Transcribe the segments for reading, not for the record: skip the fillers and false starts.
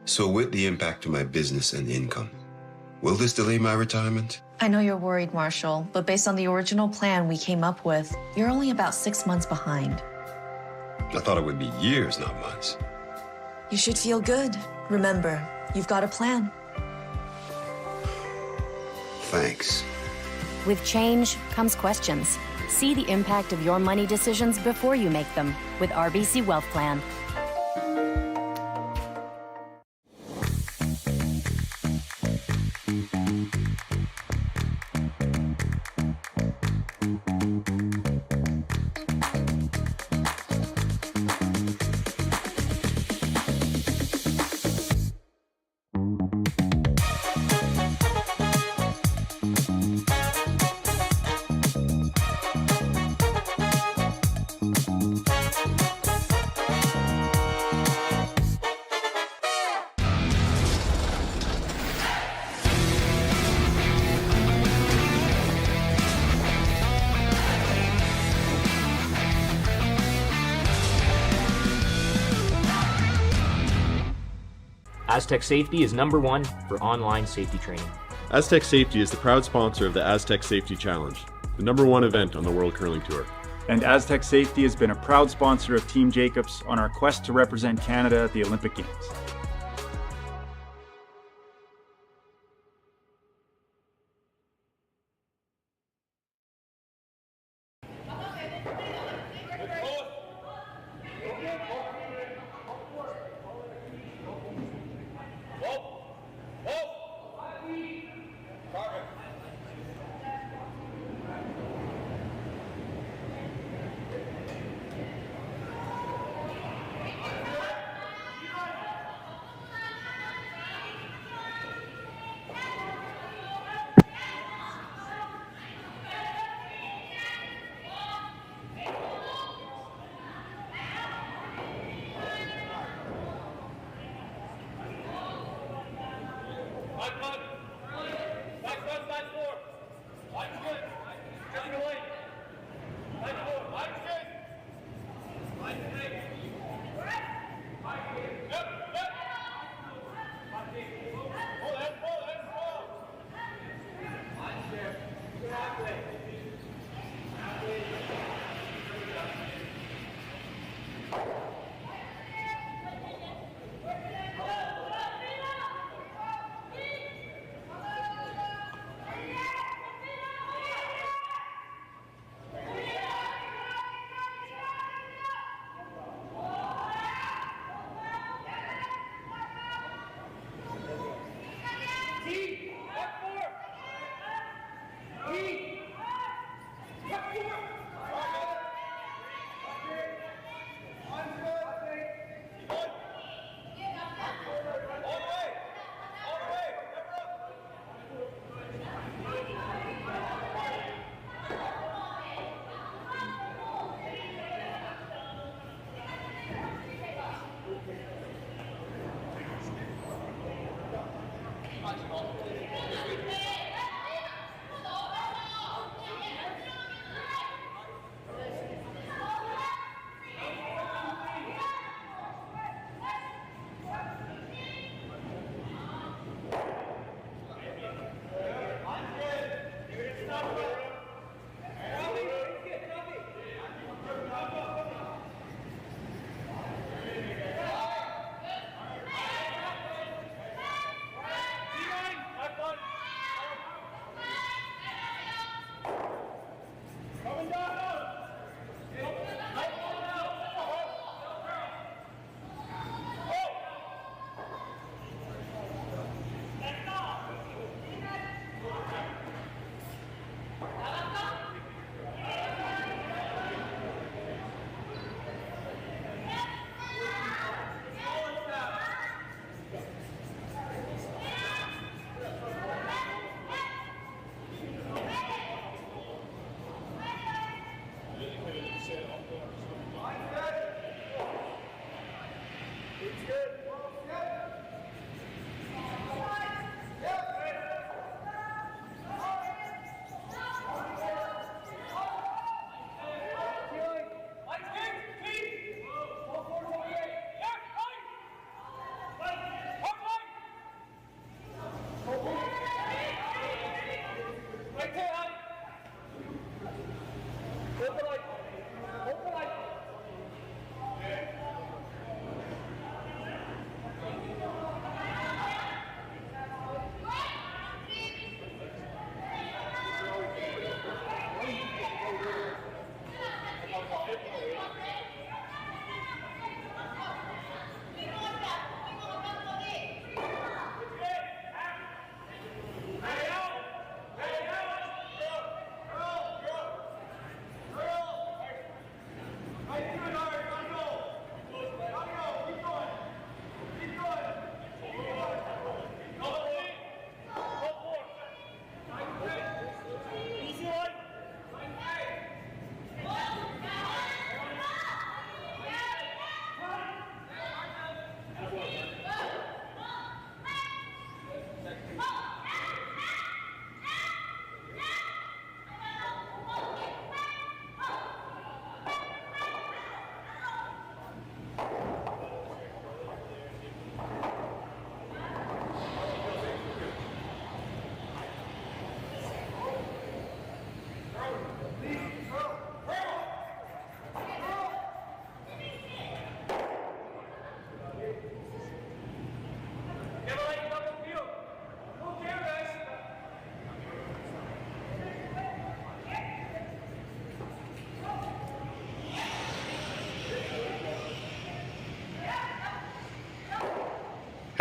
So with the impact to my business and income, will this delay my retirement? I know you're worried, Marshall, but based on the original plan we came up with, you're only about 6 months behind. I thought it would be years, not months. You should feel good. Remember, you've got a plan. Thanks. With change comes questions. See the impact of your money decisions before you make them with RBC Wealth Plan. Aztec Safety is #1 for online safety training. Aztec Safety is the proud sponsor of the Aztec Safety Challenge, the #1 event on the World Curling Tour. And Aztec Safety has been a proud sponsor of Team Jacobs on our quest to represent Canada at the Olympic Games.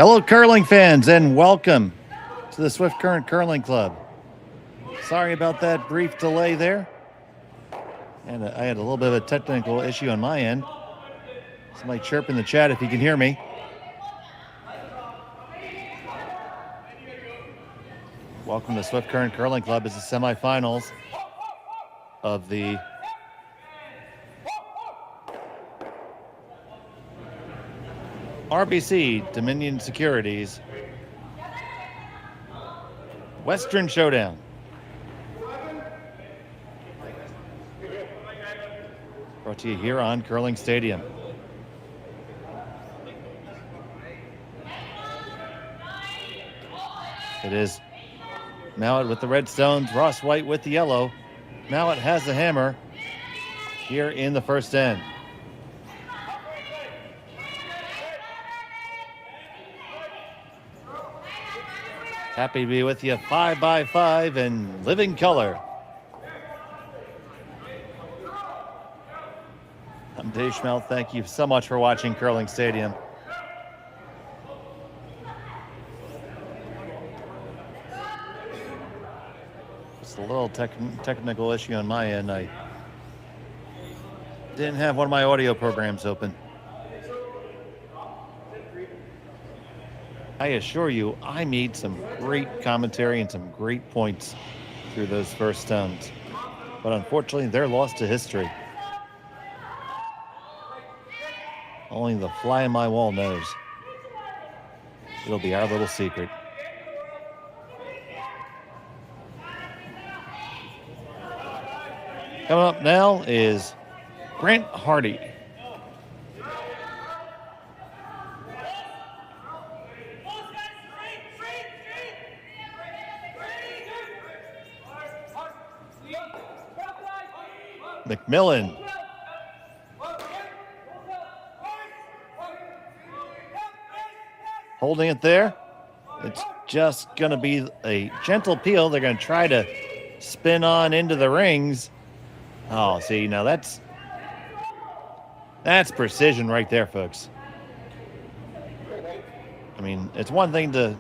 Hello, curling fans, and welcome to the Swift Current Curling Club. Sorry about that brief delay there. And I had a little bit of a technical issue on my end. Somebody chirp in the chat if you can hear me. Welcome to Swift Current Curling Club. It's the semifinals of the RBC Dominion Securities Western Showdown. Brought to you here on Curling Stadium. It is Mouat with the red stones, Ross Whyte with the yellow. Mouat has the hammer here in the first end. Happy to be with you 5x5 in living color. I'm Dave Schmelt. Thank you so much for watching Curling Stadium. Just a little technical issue on my end. I didn't have one of my audio programs open. I assure you, I made some great commentary and some great points through those first stones. But unfortunately, they're lost to history. Only the fly in my wall knows. It'll be our little secret. Coming up now is Grant Hardy. McMillan. Holding it there. It's just going to be a gentle peel. They're going to try to spin on into the rings. Oh, see, now that's precision right there, folks. I mean, it's one thing to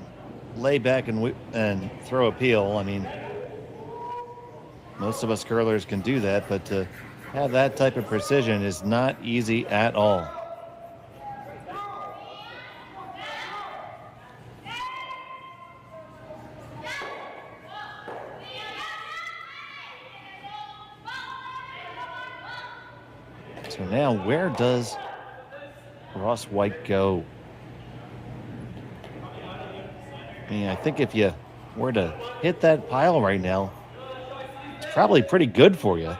lay back and throw a peel. I mean, most of us curlers can do that, but to have that type of precision is not easy at all. So now, where does Ross Whyte go? I mean, I think if you were to hit that pile right now, it's probably pretty good for you.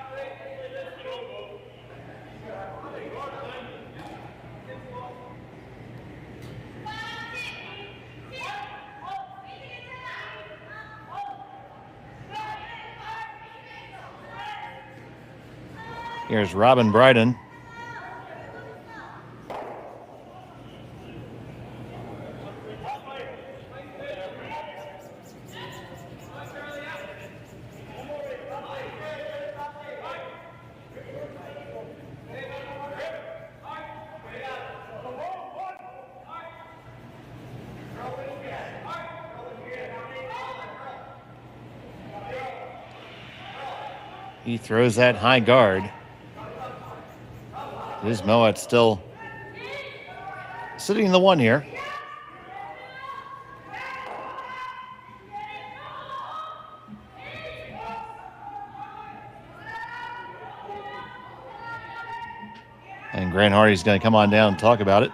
Here's Robin Bryden. He throws that high guard. Is Mouat still sitting in the one here? And Grant Hardy's going to come on down and talk about it.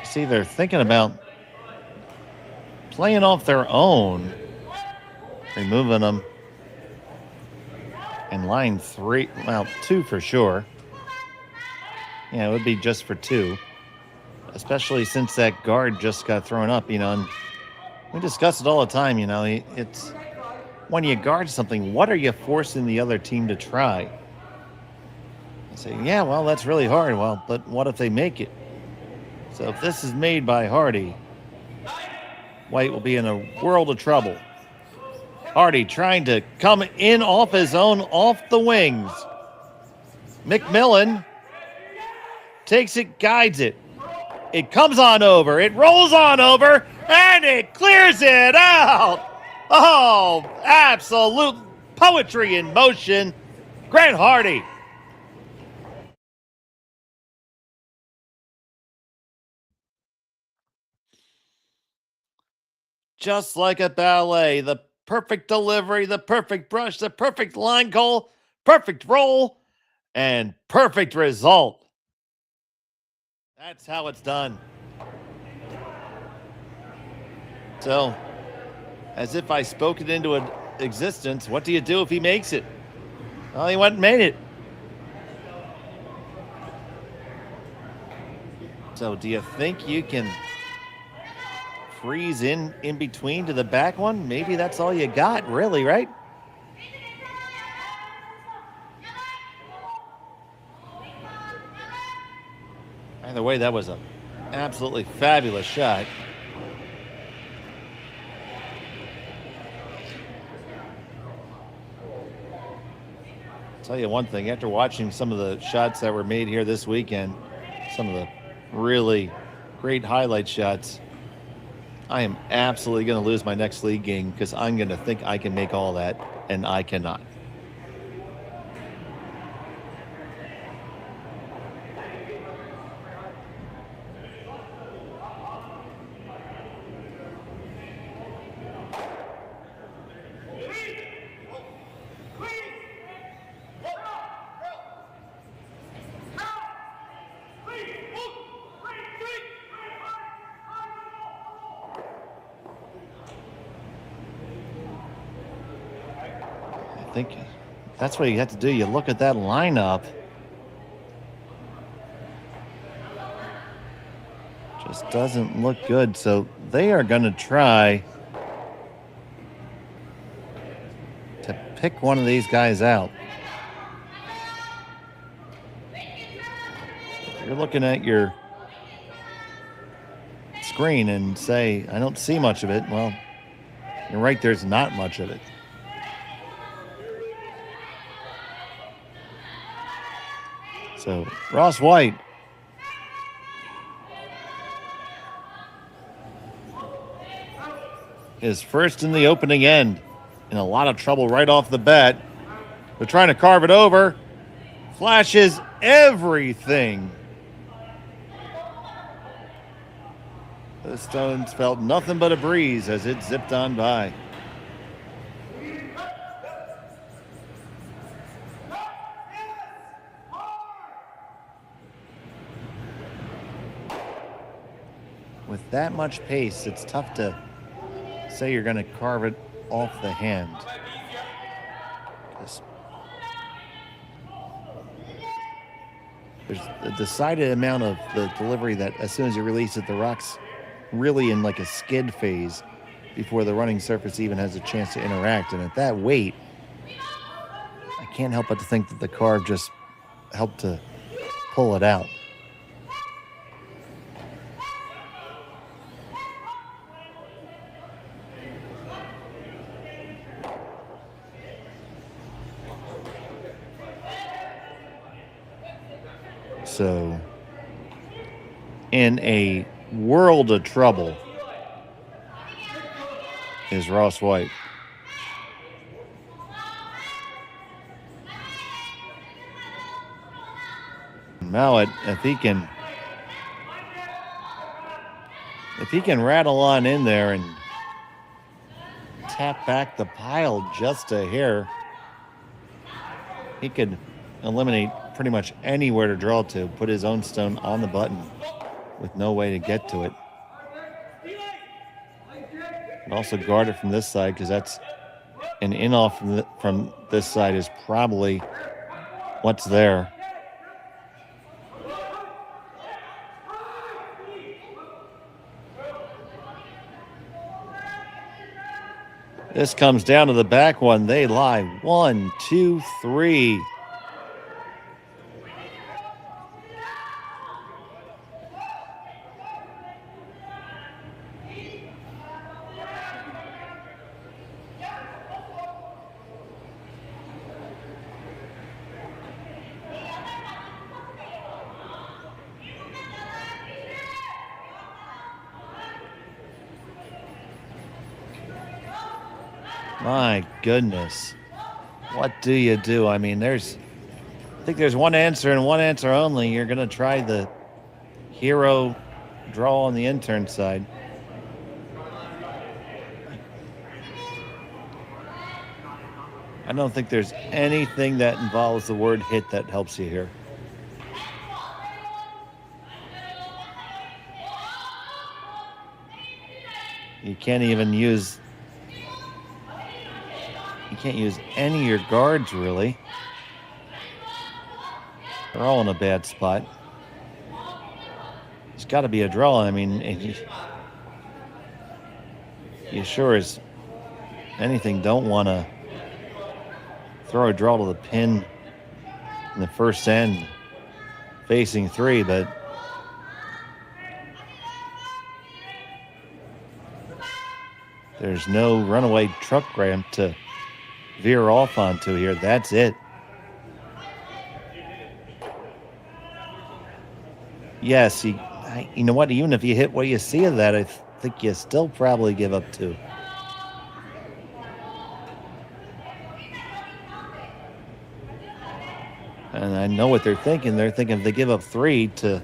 See, they're thinking about playing off their own, removing them in line 3, well, 2 for sure. Yeah, it would be just for 2, especially since that guard just got thrown up, you know, and we discuss it all the time, you know, it's when you guard something, what are you forcing the other team to try? I say, yeah, well, that's really hard. Well, but what if they make it? So if this is made by Hardy, Whyte will be in a world of trouble. Hardy trying to come in off his own, off the wings. McMillan takes it, guides it. It comes on over, it rolls on over, and it clears it out. Oh, absolute poetry in motion. Grant Hardy. Just like a ballet, the perfect delivery, the perfect brush, the perfect line call, perfect roll, and perfect result. That's how it's done. So, as if I spoke it into existence, what do you do if he makes it? Well, he went and made it. So, do you think you can freeze in between to the back one? Maybe that's all you got, really, right? Either way, that was an absolutely fabulous shot. I'll tell you one thing, after watching some of the shots that were made here this weekend, some of the really great highlight shots, I am absolutely going to lose my next league game because I'm going to think I can make all that, and I cannot. I think that's what you have to do. You look at that lineup. Just doesn't look good. So they are going to try to pick one of these guys out. If you're looking at your screen and say, I don't see much of it. Well, you're right. There's not much of it. So Ross Whyte is first in the opening end, in a lot of trouble right off the bat. They're trying to carve it over. Flashes everything. The Stones felt nothing but a breeze as it zipped on by. With that much pace, it's tough to say you're going to carve it off the hand. There's a decided amount of the delivery that as soon as you release it, the rock's really in like a skid phase before the running surface even has a chance to interact. And at that weight, I can't help but to think that the carve just helped to pull it out. So, in a world of trouble is Ross Whyte. Mouat, if he can rattle on in there and tap back the pile just a hair, he could eliminate pretty much anywhere to draw to, put his own stone on the button with no way to get to it. And also guard it from this side, because that's an in-off from this side is probably what's there. This comes down to the back one. They lie 1, 2, 3. My goodness. What do you do? I mean, I think there's one answer and one answer only. You're going to try the hero draw on the intern side. I don't think there's anything that involves the word hit that helps you here. You can't even use... You can't use any of your guards, really. They're all in a bad spot. It's got to be a draw. I mean, you sure as anything don't want to throw a draw to the pin in the first end facing 3, but there's no runaway truck ramp to veer off onto here. That's it. Yes, you know what? Even if you hit what you see of that, I think you still probably give up 2. And I know what they're thinking. They're thinking if they give up 3 to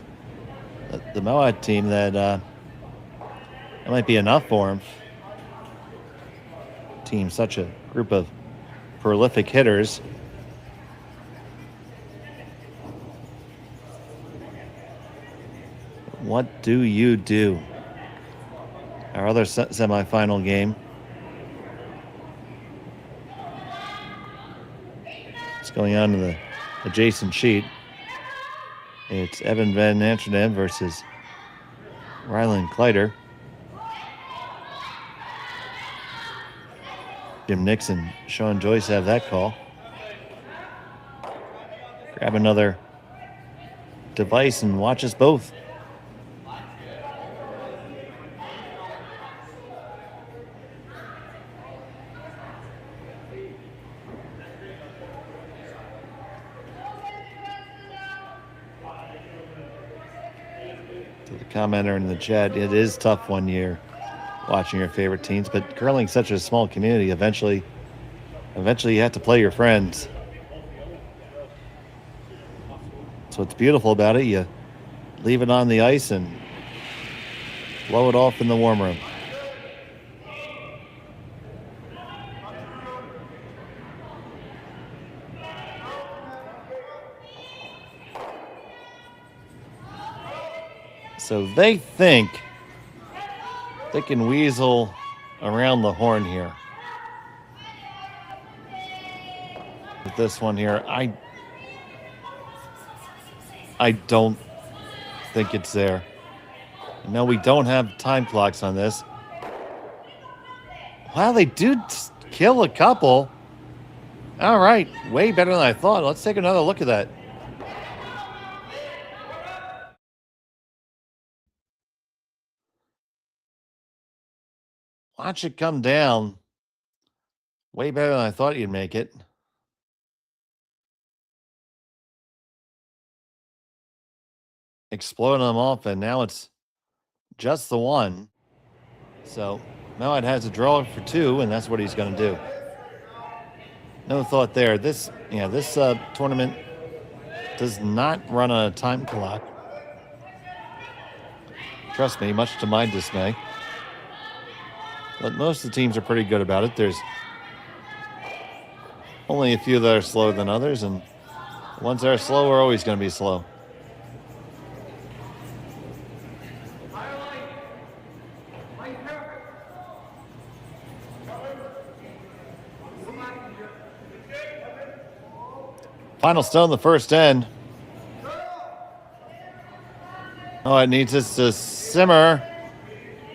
the Mouat team, that it might be enough for them. Team, such a group of prolific hitters. What do you do? Our other semifinal game. It's going on in the adjacent sheet. It's Evan Van Amsterdam versus Rylan Kleider. Jim Nixon, Sean Joyce have that call. Grab another device and watch us both. To the commenter in the chat, it is tough one year watching your favorite teams, but curling's such a small community. Eventually you have to play your friends. So what's beautiful about it, you leave it on the ice and blow it off in the warm room. So they think they can weasel around the horn here. With this one here, I don't think it's there. No, we don't have time clocks on this. Wow, they do kill a couple. All right, way better than I thought. Let's take another look at that. Watch it come down. Way better than I thought you'd make it. Exploding them off, and now it's just the one. So Mouat has a draw for 2, and that's what he's going to do. No thought there. This tournament does not run on a time clock. Trust me, much to my dismay. But most of the teams are pretty good about it. There's only a few that are slower than others, and the ones that are slow are always going to be slow. Final stone, the first end. Oh, it needs this to simmer.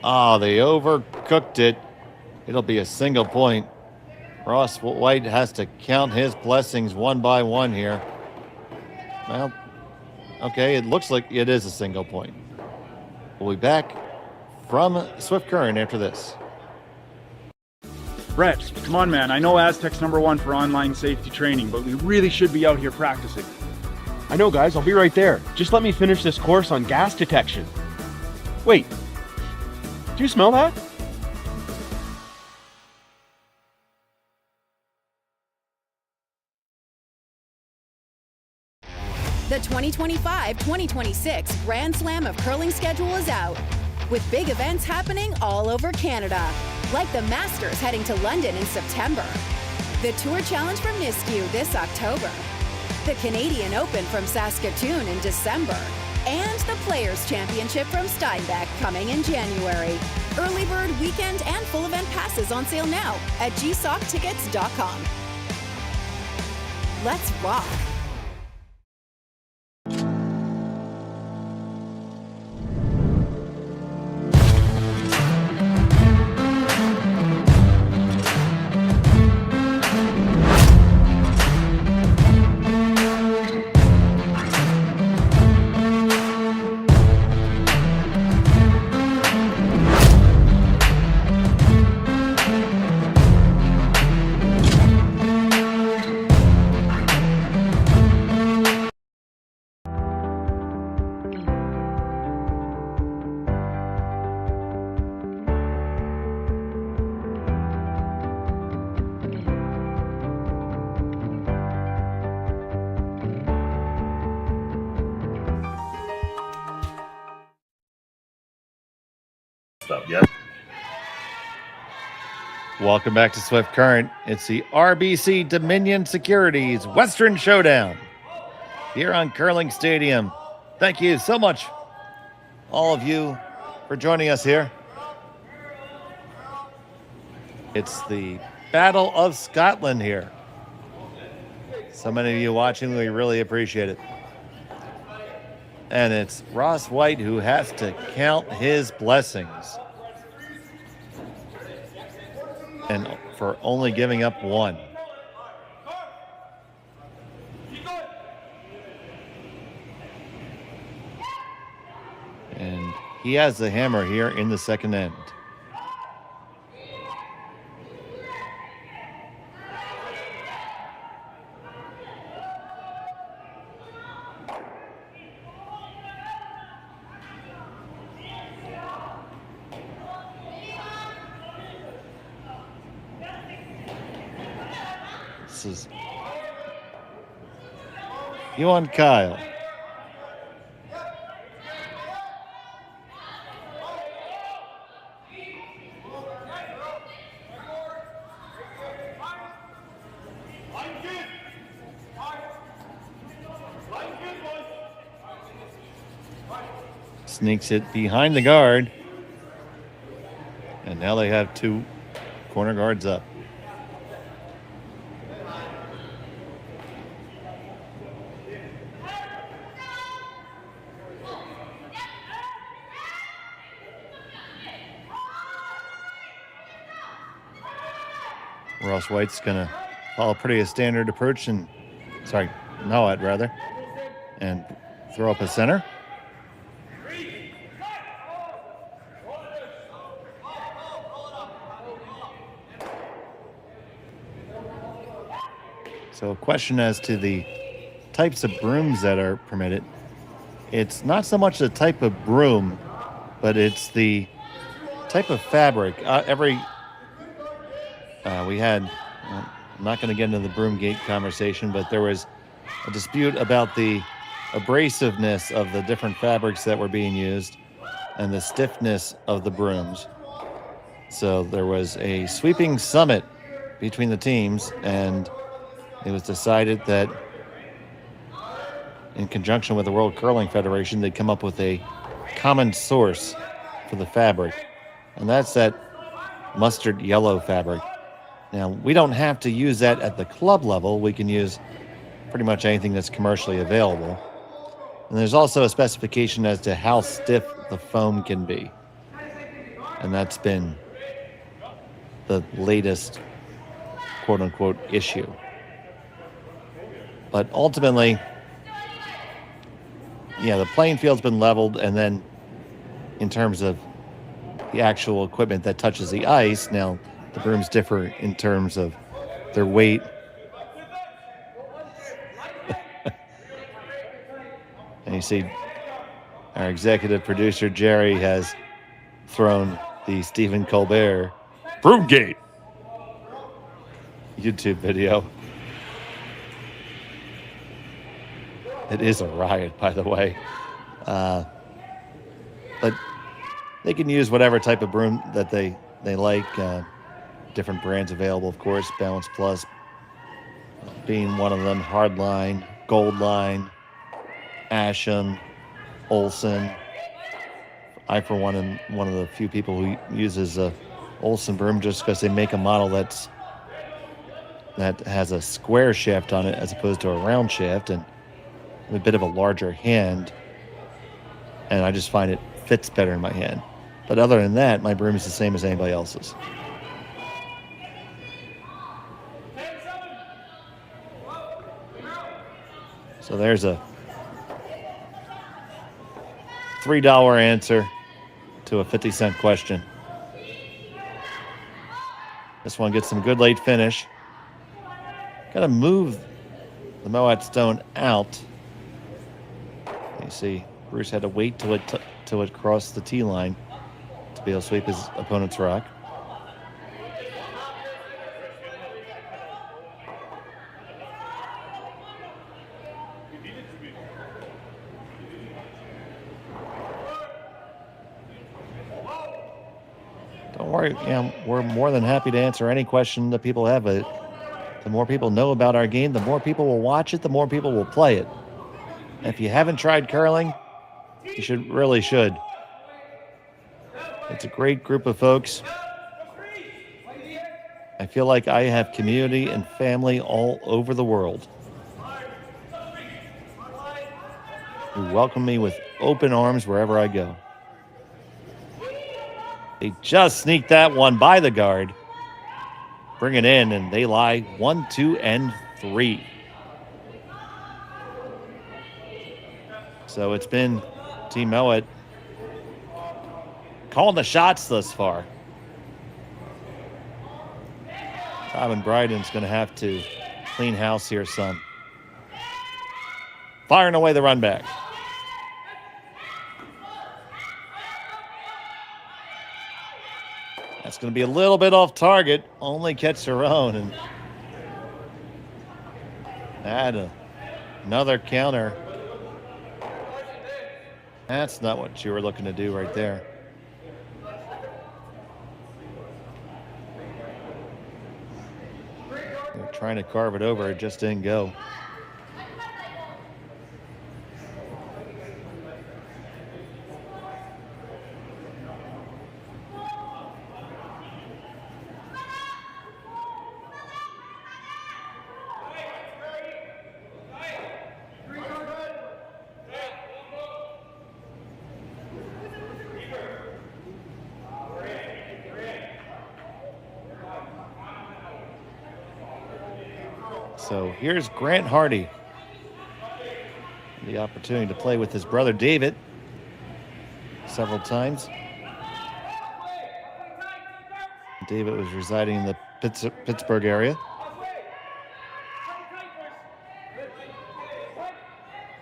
Oh, they overcooked it. It'll be a single point. Ross Whyte has to count his blessings one by one here. Well, okay, it looks like it is a single point. We'll be back from Swift Current after this. Brett, come on, man. I know Aztec's #1 for online safety training, but we really should be out here practicing. I know, guys. I'll be right there. Just let me finish this course on gas detection. Wait. Do you smell that? The 2025-2026 Grand Slam of Curling schedule is out, with big events happening all over Canada, like the Masters heading to London in September, the Tour Challenge from Nisku this October, the Canadian Open from Saskatchewan in December, and the Players' Championship from Steinbeck coming in January. Early bird weekend and full event passes on sale now at gsoctickets.com. Let's rock! Welcome back to Swift Current. It's the RBC Dominion Securities Western Showdown here on Curling Stadium. Thank you so much, all of you, for joining us here. It's the Battle of Scotland here. So many of you watching, we really appreciate it. And it's Ross Whyte who has to count his blessings. And for only giving up one. And he has the hammer here in the second end. This is Johan Kyle. Sneaks it behind the guard. And now they have two corner guards up. Ross Whyte's going to follow pretty a standard approach and, Mouat rather, and throw up a center. So a question as to the types of brooms that are permitted. It's not so much the type of broom, but it's the type of fabric. We had, I'm not going to get into the broom gate conversation, but there was a dispute about the abrasiveness of the different fabrics that were being used and the stiffness of the brooms. So there was a sweeping summit between the teams, and it was decided that in conjunction with the World Curling Federation, they'd come up with a common source for the fabric, and that's that mustard yellow fabric. Now, we don't have to use that at the club level. We can use pretty much anything that's commercially available. And there's also a specification as to how stiff the foam can be. And that's been the latest quote-unquote issue. But ultimately, the playing field's been leveled, and then in terms of the actual equipment that touches the ice, now the brooms differ in terms of their weight. And you see our executive producer, Jerry, has thrown the Stephen Colbert Broomgate YouTube video. It is a riot, by the way. But they can use whatever type of broom that they like. Different brands available, of course. Balance Plus being one of them. Hardline, Goldline, Asham, Olson. I, for one, am one of the few people who uses a Olson broom just because they make a model that has a square shaft on it as opposed to a round shaft and a bit of a larger hand. And I just find it fits better in my hand. But other than that, my broom is the same as anybody else's. So there's a $3 answer to a 50-cent question. This one gets some good late finish. Got to move the Mouat stone out. You see, Bruce had to wait till it crossed the tee line to be able to sweep his opponent's rock. Don't worry, we're more than happy to answer any question that people have. The more people know about our game, the more people will watch it, the more people will play it. And if you haven't tried curling, you really should. It's a great group of folks. I feel like I have community and family all over the world who welcome me with open arms wherever I go. They just sneaked that one by the guard. Bring it in, and they lie 1, 2, and 3. So it's been Team Mouat calling the shots thus far. Robin Bryden's going to have to clean house here, son. Firing away the run back. That's going to be a little bit off target. Only catch her own. And add another counter. That's not what you were looking to do right there. You're trying to carve it over. It just didn't go. So here's Grant Hardy. The opportunity to play with his brother David several times. David was residing in the Pittsburgh area.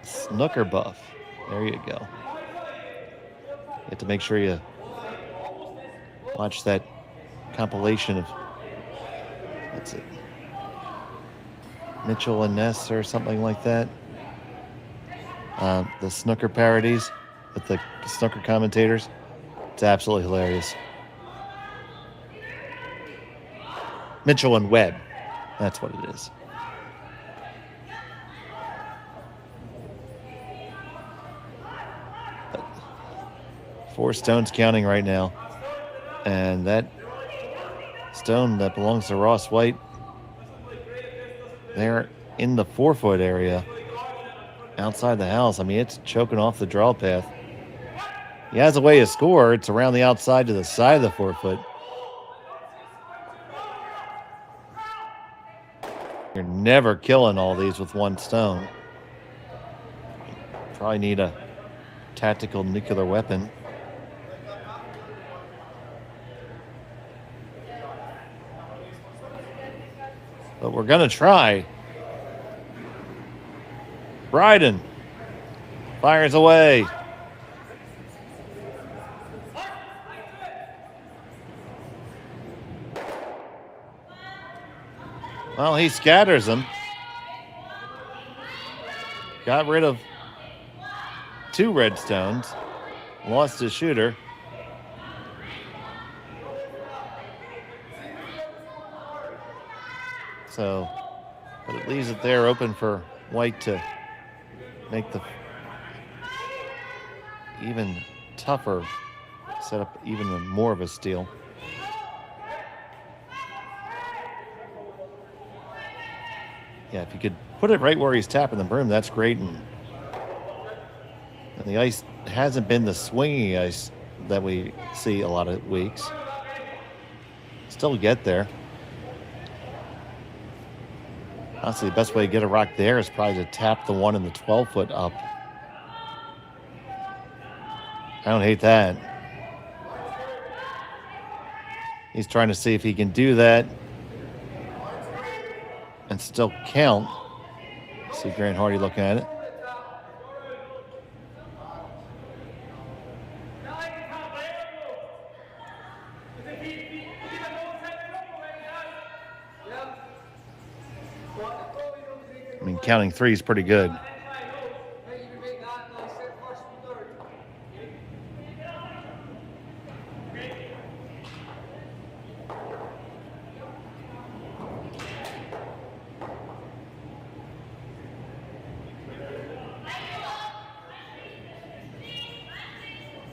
Snooker buff. There you go. You have to make sure you watch that compilation of, what's it, Mitchell and Ness or something like that. The snooker parodies with the snooker commentators. It's absolutely hilarious. Mitchell and Webb. That's what it is. But 4 stones counting right now. And that stone that belongs to Ross Whyte, they're in the 4-foot area outside the house. I mean, it's choking off the draw path. He has a way to score. It's around the outside to the side of the 4-foot. You're never killing all these with 1 stone. Probably need a tactical nuclear weapon. But we're going to try. Bryden fires away. Well, he scatters them. got rid of 2 red stones, lost his shooter. So, but it leaves it there open for Whyte to make the even tougher set up, even more of a steal. Yeah, if you could put it right where he's tapping the broom, that's great. And the ice hasn't been the swingy ice that we see a lot of weeks. Still get there. Honestly, the best way to get a rock there is probably to tap the one in the 12-foot up. I don't hate that. He's trying to see if he can do that and still count. See Grant Hardy looking at it. I mean, counting 3 is pretty good.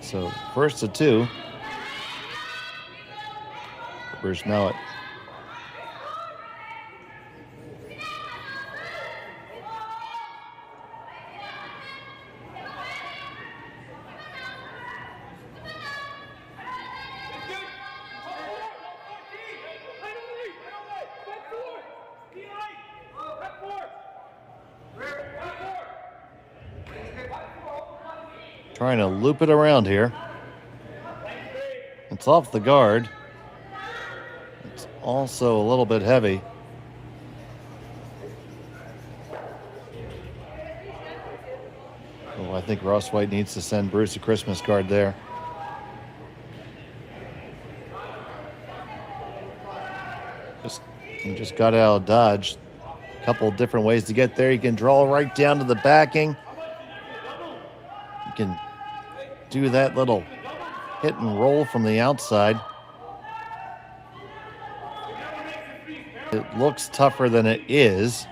So first to 2. Bruce Mouat. Trying to loop it around here. It's off the guard. It's also a little bit heavy. Oh, I think Ross Whyte needs to send Bruce a Christmas card there. He just got out of dodge. A couple different ways to get there. You can draw right down to the backing. You can do that little hit and roll from the outside. It looks tougher than it is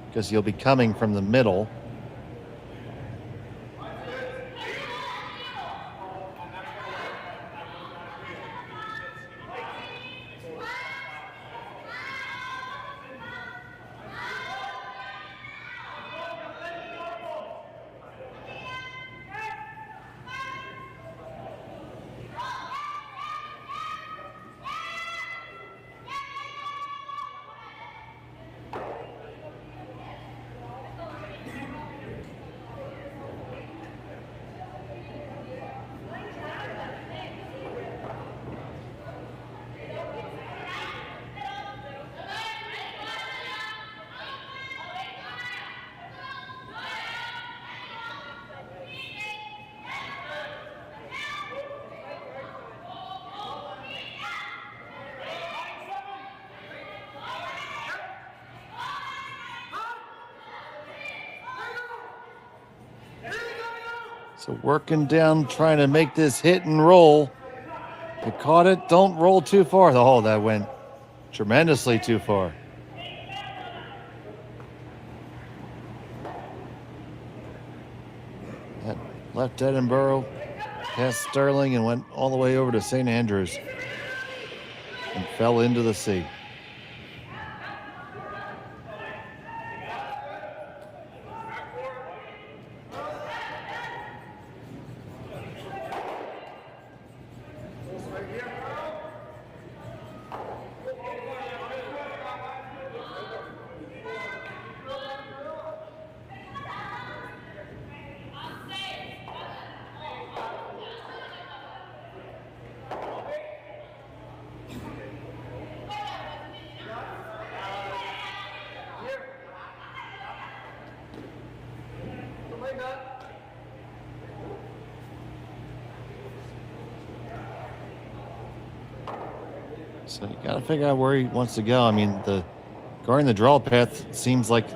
because you'll be coming from the middle. So working down, trying to make this hit and roll. You caught it. Don't roll too far. Oh, that went tremendously too far. That left Edinburgh, past Stirling, and went all the way over to St. Andrews and fell into the sea. So you got to figure out where he wants to go. I mean, the guarding the draw path seems like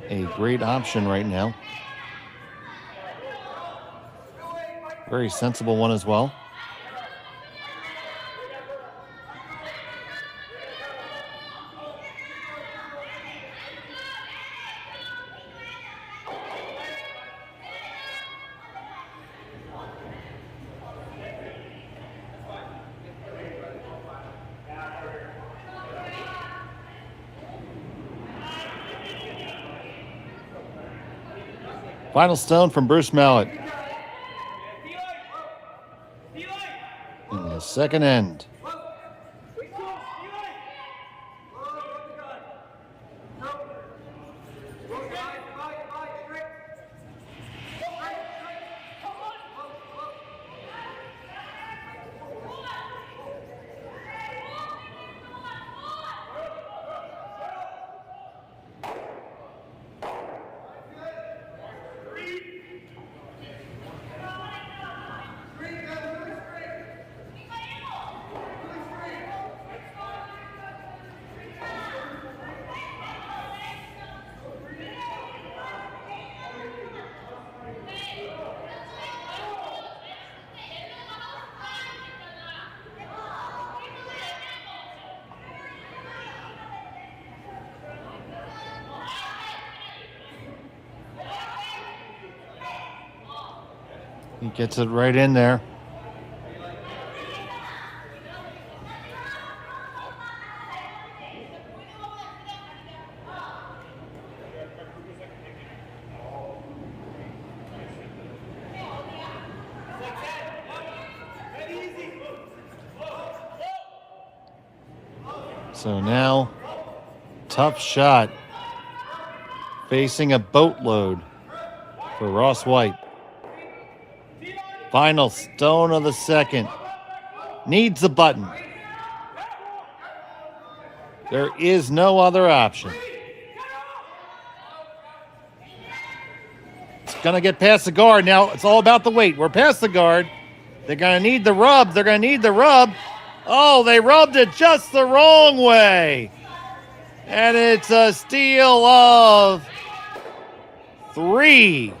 a great option right now. Very sensible one as well. Final stone from Bruce Mouat. In the second end. He gets it right in there. So now, tough shot, facing a boatload for Ross Whyte. Final stone of the second. Needs the button. There is no other option. It's going to get past the guard. Now it's all about the weight. We're past the guard. They're going to need the rub. They're going to need the rub. Oh, they rubbed it just the wrong way. And it's a steal of 3.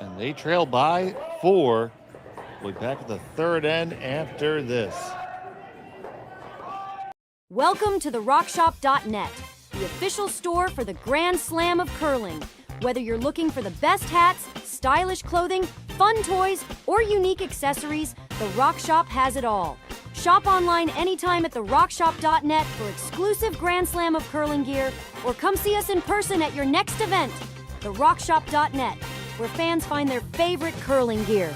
And they trail by 4. We'll be back at the third end after this. Welcome to the RockShop.net, the official store for the Grand Slam of curling. Whether you're looking for the best hats, stylish clothing, fun toys, or unique accessories, the Rock Shop has it all. Shop online anytime at the RockShop.net for exclusive Grand Slam of curling gear, or come see us in person at your next event. The RockShop.net, where fans find their favorite curling gear.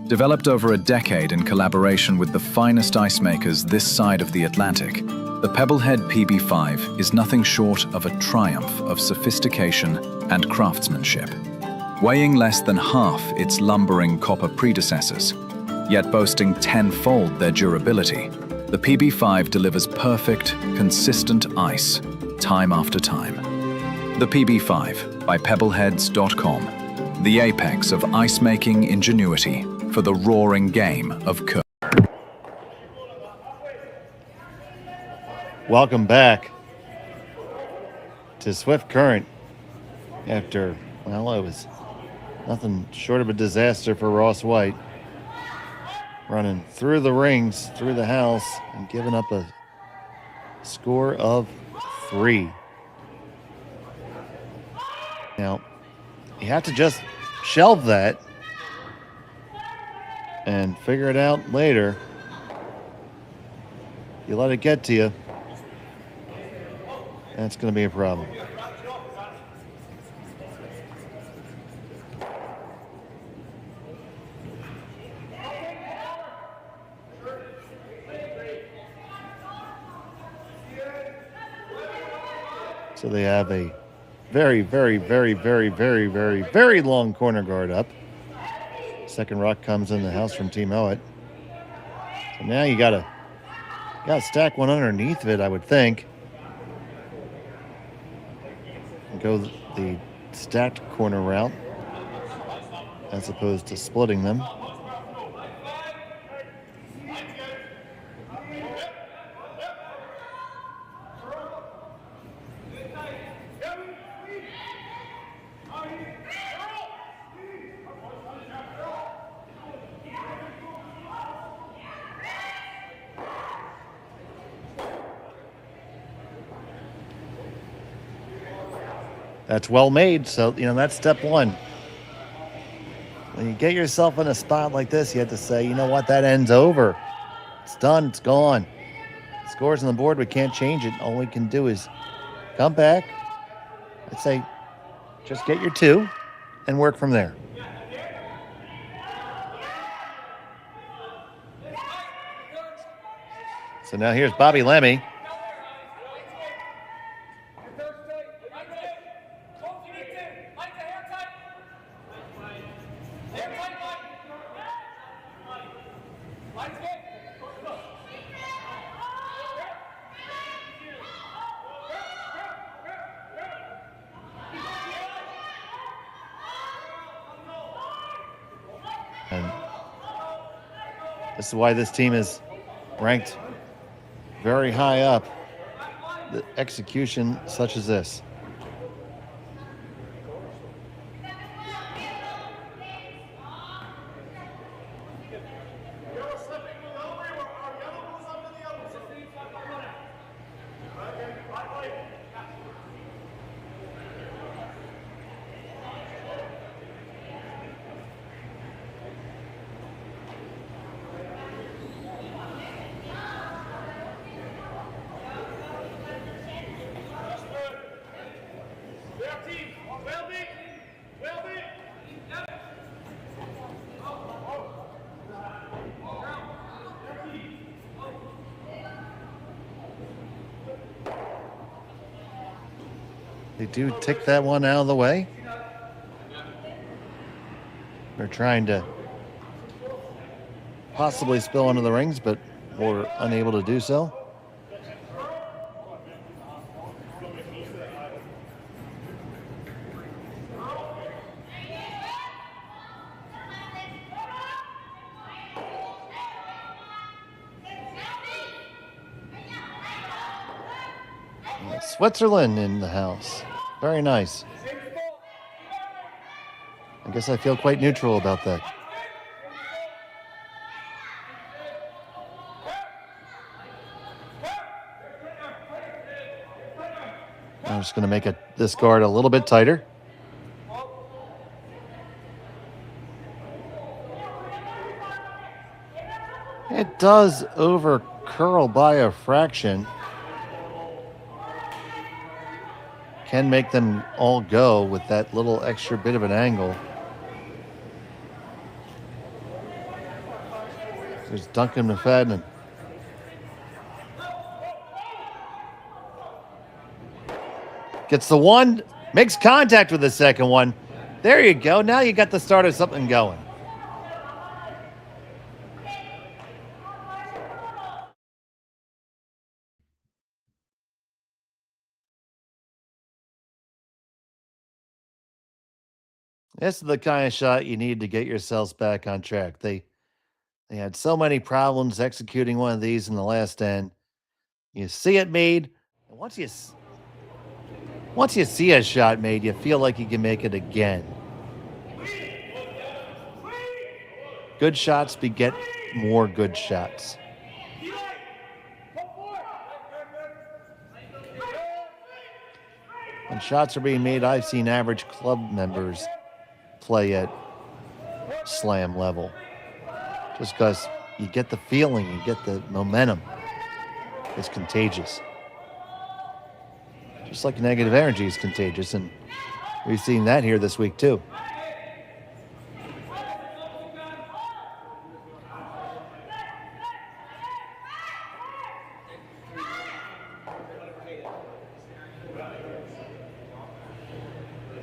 Developed over a decade in collaboration with the finest ice makers this side of the Atlantic, the Pebblehead PB5 is nothing short of a triumph of sophistication and craftsmanship. Weighing less than half its lumbering copper predecessors, yet boasting tenfold their durability, the PB5 delivers perfect, consistent ice, time after time. The PB5 by Pebbleheads.com, the apex of ice-making ingenuity for the roaring game of curling. Welcome back to Swift Current after, well, it was nothing short of a disaster for Ross Whyte. Running through the rings, through the house, and giving up a score of 3. Now, you have to just shelve that and figure it out later. you let it get to you, that's going to be a problem. So they have a very, very, very, very, very, very, very long corner guard up. Second rock comes in the house from Team Mouat. So now you gotta stack one underneath of it, I would think. And go the stacked corner route as opposed to splitting them. That's well made, so, that's step one. When you get yourself in a spot like this, you have to say, you know what, that end's over. It's done, it's gone. Scores on the board, we can't change it. All we can do is come back. I'd say, just get your 2 and work from there. So now here's Bobby Lemmy. And this is why this team is ranked very high up. The execution such as this. They do tick that one out of the way. They're trying to possibly spill into the rings, but were unable to do so. Switzerland in the house. Very nice. I guess I feel quite neutral about that. I'm just going to make this guard a little bit tighter. It does over curl by a fraction. Can make them all go with that little extra bit of an angle. There's Duncan McFadden. Gets the one, makes contact with the second one. There you go. Now you got the start of something going. This is the kind of shot you need to get yourselves back on track. They had so many problems executing one of these in the last end. You see it made, and once you see a shot made, you feel like you can make it again. Good shots beget more good shots. When shots are being made, I've seen average club members play at slam level. Just because you get the feeling, you get the momentum. is contagious. Just like negative energy is contagious, and we've seen that here this week too.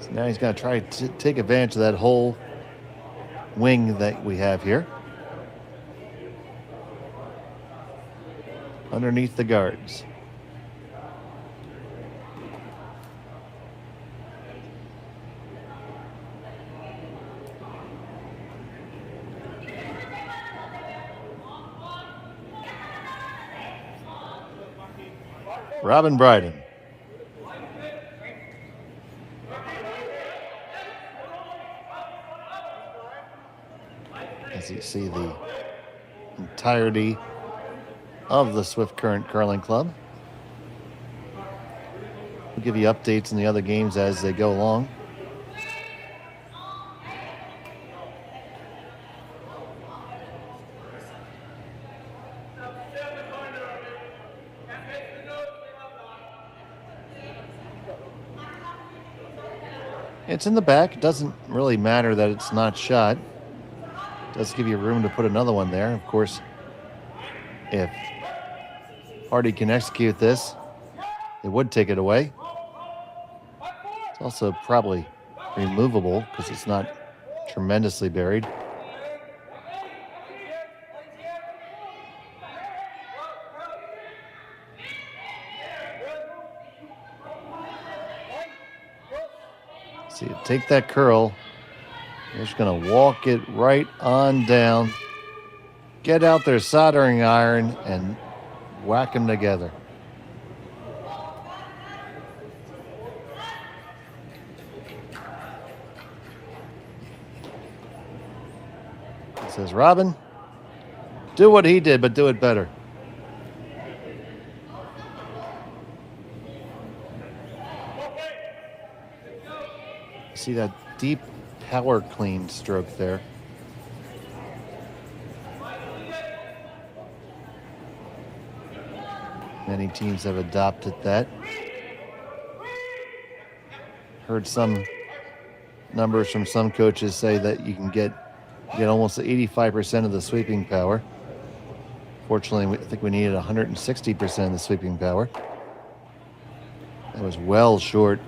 So now he's going to try to take advantage of that whole wing that we have here. Underneath the guards. Robin Bryden. As you see the entirety of the Swift Current Curling Club. We'll give you updates on the other games as they go along. It's in the back. It doesn't really matter that it's not shot. It does give you room to put another one there. Of course, if Hardy can execute this, it would take it away. It's also probably removable because it's not tremendously buried. See, take that curl. You're just going to walk it right on down. Get out their soldering iron and whack them together. It says, Robin, do what he did, but do it better. See that deep power clean stroke there. Many teams have adopted that. Heard some numbers from some coaches say that you can get almost 85% of the sweeping power. Fortunately, I think we needed 160% of the sweeping power. That was well short.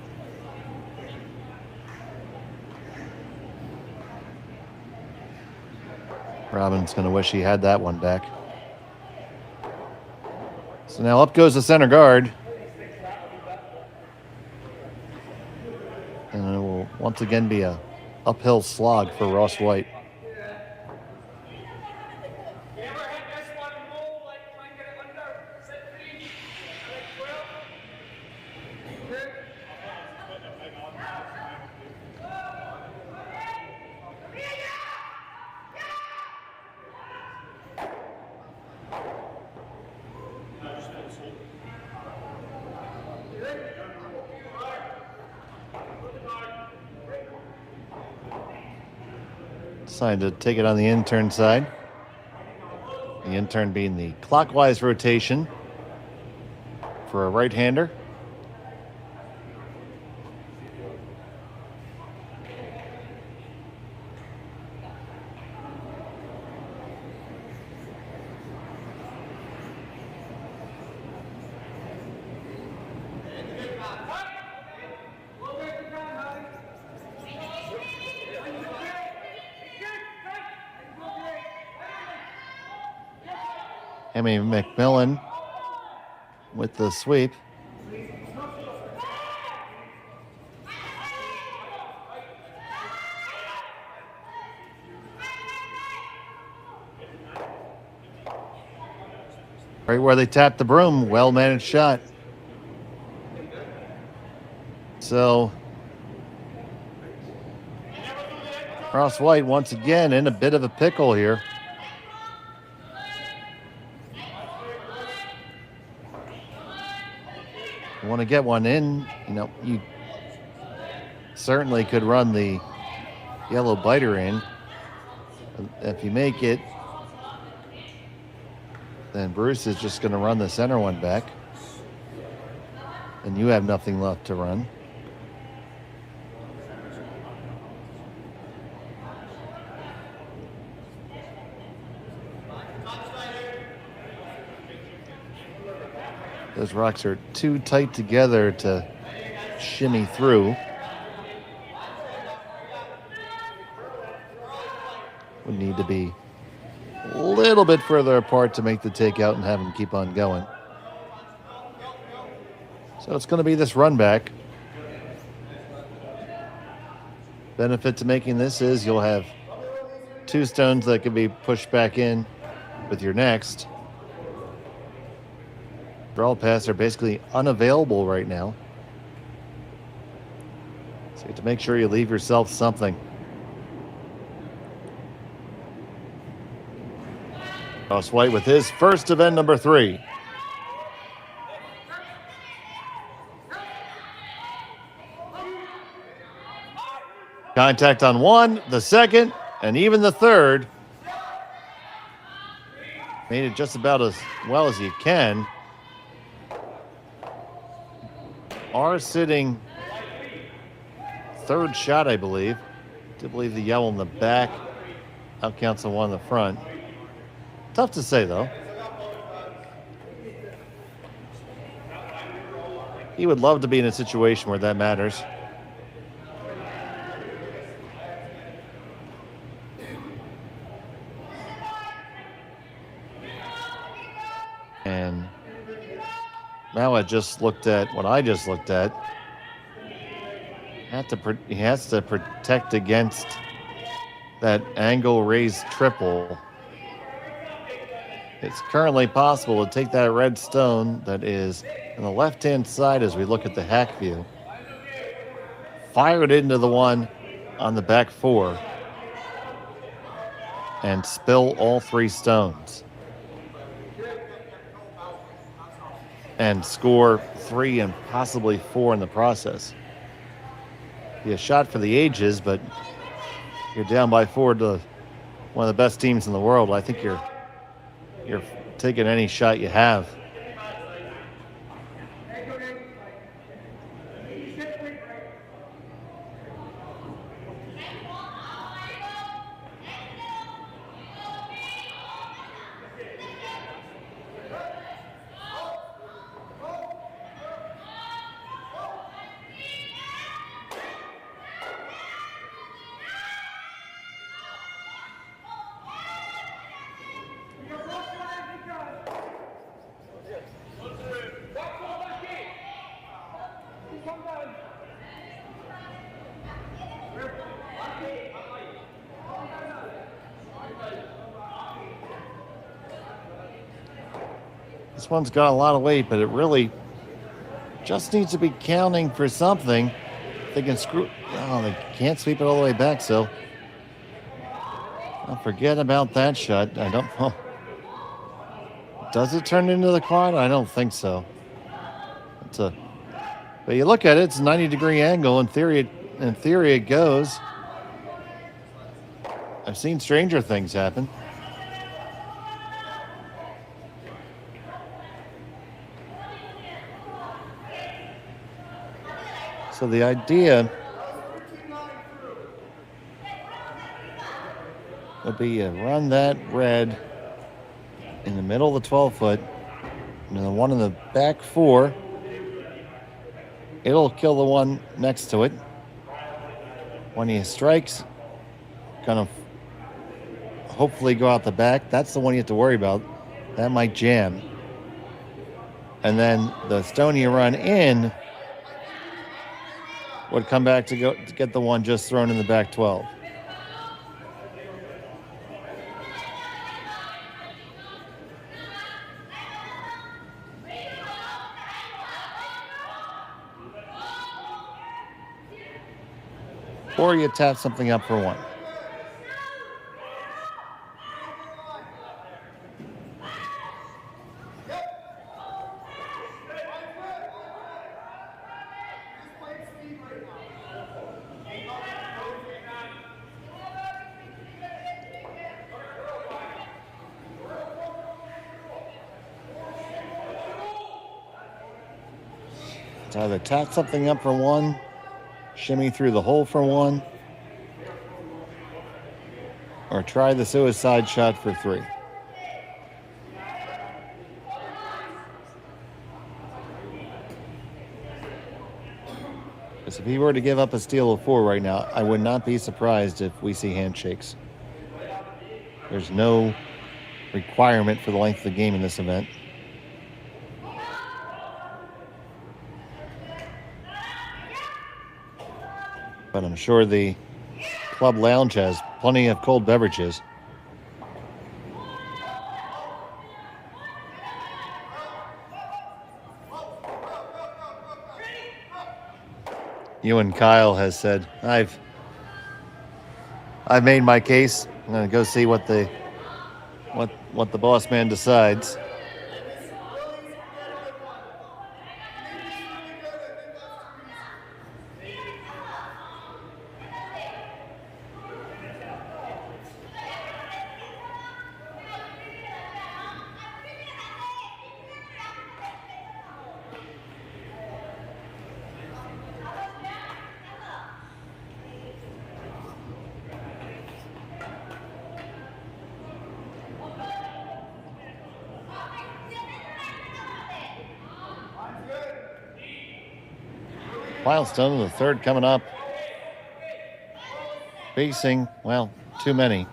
Robin's going to wish he had that one back. So now up goes the center guard. And it will once again be a uphill slog for Ross Whyte. Decided to take it on the intern side. The intern being the clockwise rotation for a right-hander. Emmy McMillan with the sweep. Right where they tapped the broom, well-managed shot. So Ross Whyte once again in a bit of a pickle here. You want to get one in, you certainly could run the yellow biter in. If you make it, then Bruce is just going to run the center one back. And you have nothing left to run. Those rocks are too tight together to shimmy through. Would need to be a little bit further apart to make the takeout and have them keep on going. So it's going to be this run back. Benefit to making this is you'll have 2 stones that can be pushed back in with your next. Draw paths are basically unavailable right now. So you have to make sure you leave yourself something. Whyte with his first event number 3. Contact on 1, the second, and even the third. Made it just about as well as you can. Are sitting third shot, I believe. I do believe the yellow in the back outcounts the one in the front. Tough to say, though. He would love to be in a situation where that matters. And Mouat just looked at what I just looked at. He has to protect against that angle raised triple. It's currently possible to take that red stone that is on the left-hand side as we look at the hack view, fire it into the one on the back 4, and spill all 3 stones. And score 3 and possibly 4 in the process. Be a shot for the ages, but you're down by 4 to one of the best teams in the world. I think you're taking any shot you have. This one's got a lot of weight, but it really just needs to be counting for something. They can they can't sweep it all the way back, so I'll forget about that shot. I don't know. Does it turn into the quad? I don't think so. But you look at it, it's a 90-degree angle. In theory it goes. I've seen stranger things happen. So the idea would be you run that red in the middle of the 12-foot, and then the one in the back 4, it'll kill the one next to it. When he strikes, gonna hopefully go out the back. That's the one you have to worry about. That might jam. And then the stone you run in would come back to get the one just thrown in the back 12. Or you tap something up for 1. It's either tat something up for one, shimmy through the hole for one, or try the suicide shot for three. Because if he were to give up a steal of four right now, I would not be surprised if we see handshakes. There's no requirement for the length of the game in this event. But I'm sure the club lounge has plenty of cold beverages. Ewan Kyle has said, I've made my case. I'm gonna go see what the boss man decides. Milestone, the third coming up. Facing, well, too many.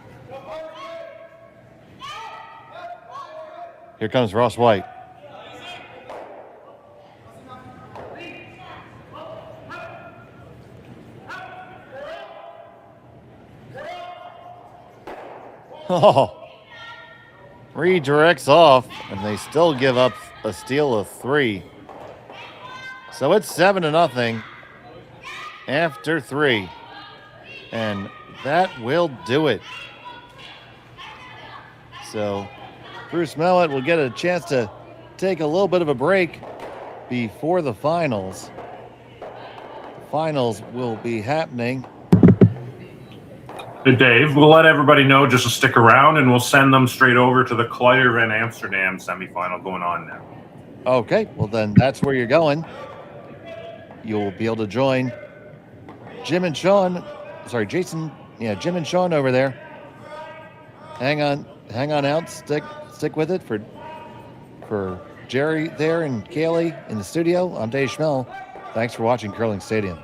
Here comes Ross Whyte. Oh, redirects off, and they still give up a steal of three. So it's 7-0 after three. And that will do it. So Bruce Mouat will get a chance to take a little bit of a break before the finals. The finals will be happening. Hey, Dave, we'll let everybody know just to stick around, and we'll send them straight over to the Cluyer and Amsterdam semifinal going on now. Okay, well then that's where you're going. You'll be able to join Jim and Sean. Sorry, Jason. Yeah, Jim and Sean over there. Hang on out. Stick with it for Jerry there and Kaylee in the studio. I'm Dave Schmel. Thanks for watching Curling Stadium.